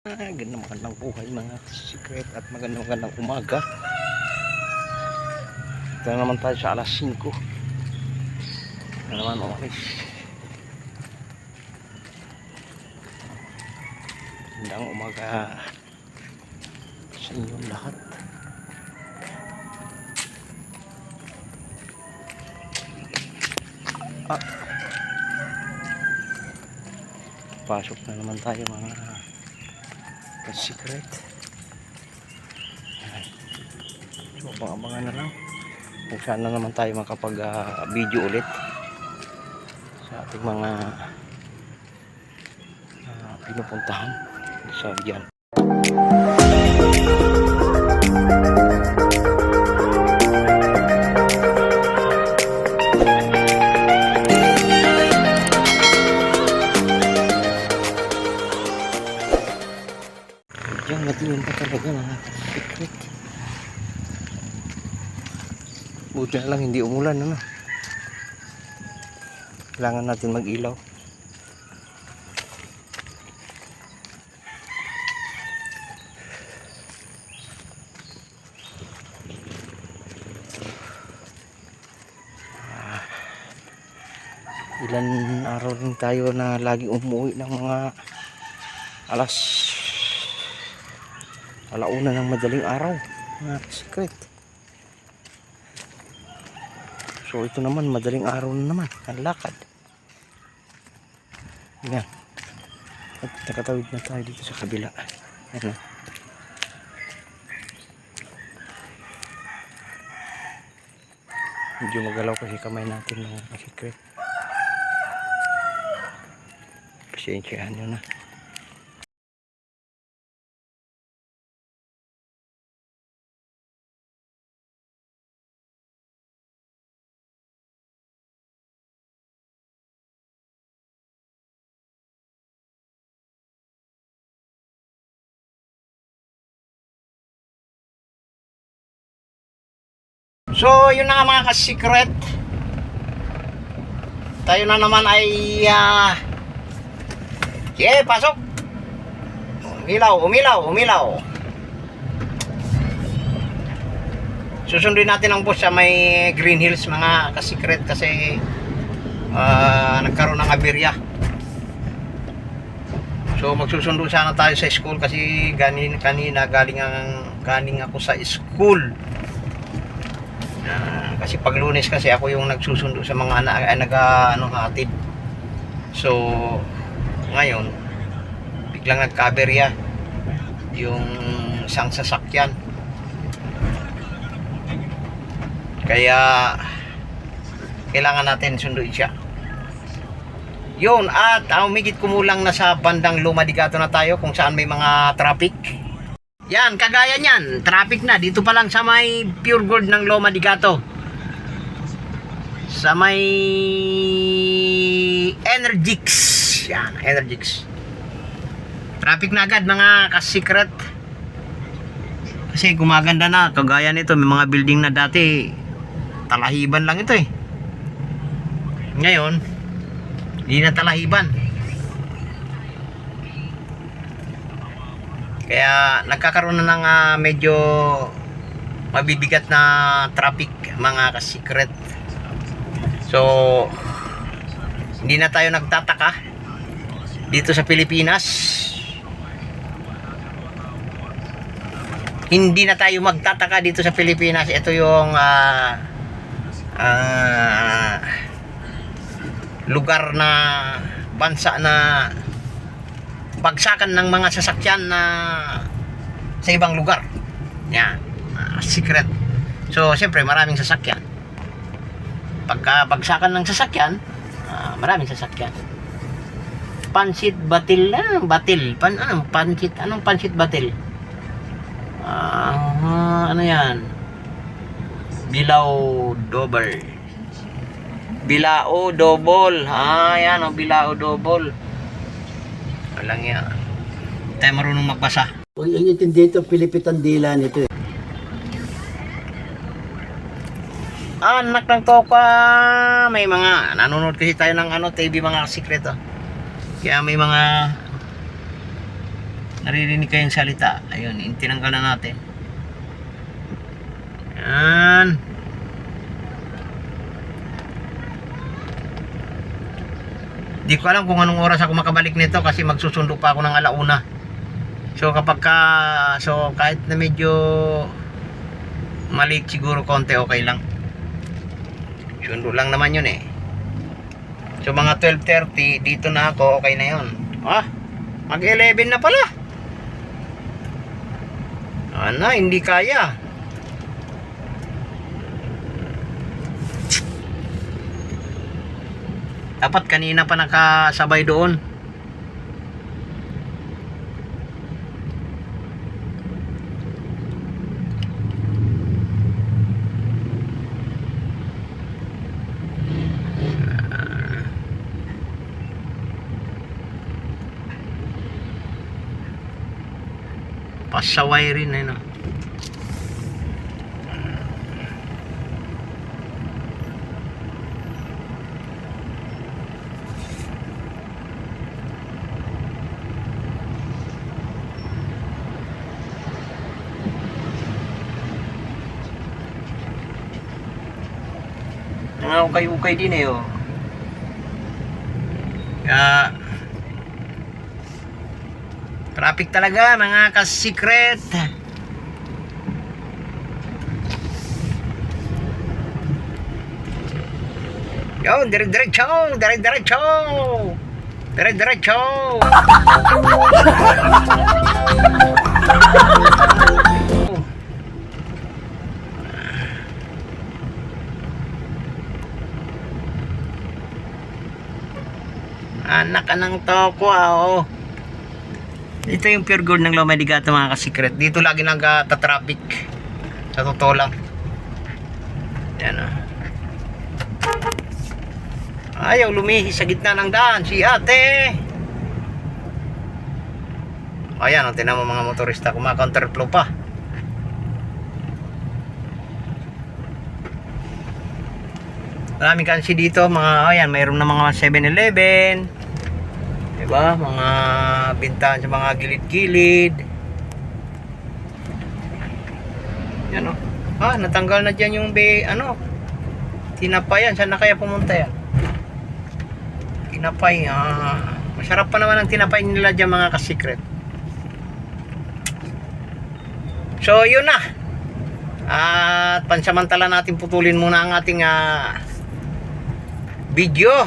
Magandang buhay mga secret at magandang umaga. Ito na naman tayo sa alas 5 na naman umalis. Magandang umaga sa inyong lahat. Pasok na naman tayo mga secret. So abangan na lang kung saan na naman tayo makapag video ulit sa ating mga pinupuntahan sa diyan. Diyan natin pa talaga mga secret. Buti na lang hindi umulan, ano? Kailangan natin mag-ilaw. Ilan araw rin tayo na lagi umuwi ng mga alauna ng madaling araw, mga secret. So ito naman madaling araw na naman ang lakad. Yan. At nakatawid na tayo dito sa kabila. Ano? Medyo magalaw kasi kamay natin mga secret. Pasensyahan nyo na. So yun na nga mga ka-secret. Tayo na naman ay pasok. Umilaw. Susundin natin ang bus sa may Green Hills mga ka-secret kasi nagkaroon ng aberya. So magsusundo sana tayo sa school kasi kanina galing ako sa school. Kasi pag Lunes kasi ako yung nagsusundo sa mga hatid. So ngayon biglang nagka-aberya yung isang sasakyan, kaya kailangan natin sunduin siya yun. At umigit kumulang na sa bandang Lumadigato na tayo kung saan may mga traffic. Yan, kagaya niyan, traffic na dito pa lang sa may Pure Gold ng Lumadigato, sa may Energix. Yan, Energix. Traffic na agad mga ka-secret. Kasi gumaganda na, kagaya nito, may mga building na dati talahiban lang ito eh. Ngayon, hindi na talahiban. Kaya nagkakaroon na ng medyo mabibigat na traffic mga ka-secret. So hindi na tayo nagtataka dito sa Pilipinas. Hindi na tayo magtataka dito sa Pilipinas. Ito yung lugar na bansa na bagsakan ng mga sasakyan na sa ibang lugar. Yan, secret. So siyempre maraming sasakyan. Pagka bagsakan ng sasakyan, maraming sasakyan. Pansit batil, anong pansit batil? Ano yan? Bilao double. Yan o, bilao double. Walang yan. Tayo marunong magbasa. Huwag yung intindi ito, Pilipitan dila nito eh. Anak ng toka. May mga nanonood kasi tayo ng TV mga secret. Kaya may mga naririnig kayong salita. Ayun, tinanggal na natin. Yan. Di ko alam kung anong oras ako makabalik nito kasi magsusundo pa ako ng alauna. So kahit na medyo maliit siguro konti, okay lang. Sundo lang naman yun eh. So mga 12:30 dito na ako, okay na yun. Mag 11 na pala. Hindi kaya. Dapat kanina pa nakasabay doon. Pasaway rin eh, no? Ukay-ukay din eh, oh. Traffic talaga mga ka-secret. Yo, dire-diretso, dire-diretso. Dire-diretso. Anak ka ng toko, oh. Ito yung pure gold ng Loma de Gato mga ka-secret. Dito lagi nagta-traffic. Sa totoo lang. Yan, oh. Ayaw lumihis sa gitna ng daan si ate. Ayan, oh, tinan mo mga motorista kumaka-counterflow pa. Maraming kansi dito, ayan, mayroon na mga 7-Eleven. Diba? Mga bintahan sa mga gilid-gilid. Yan, oh. Natanggal na dyan yung tinapay yan. Saan na kaya pumunta yan? Tinapay, masarap pa naman ang tinapay nila dyan mga ka-secret. So, yun na. At pansamantala natin putulin muna ang ating video.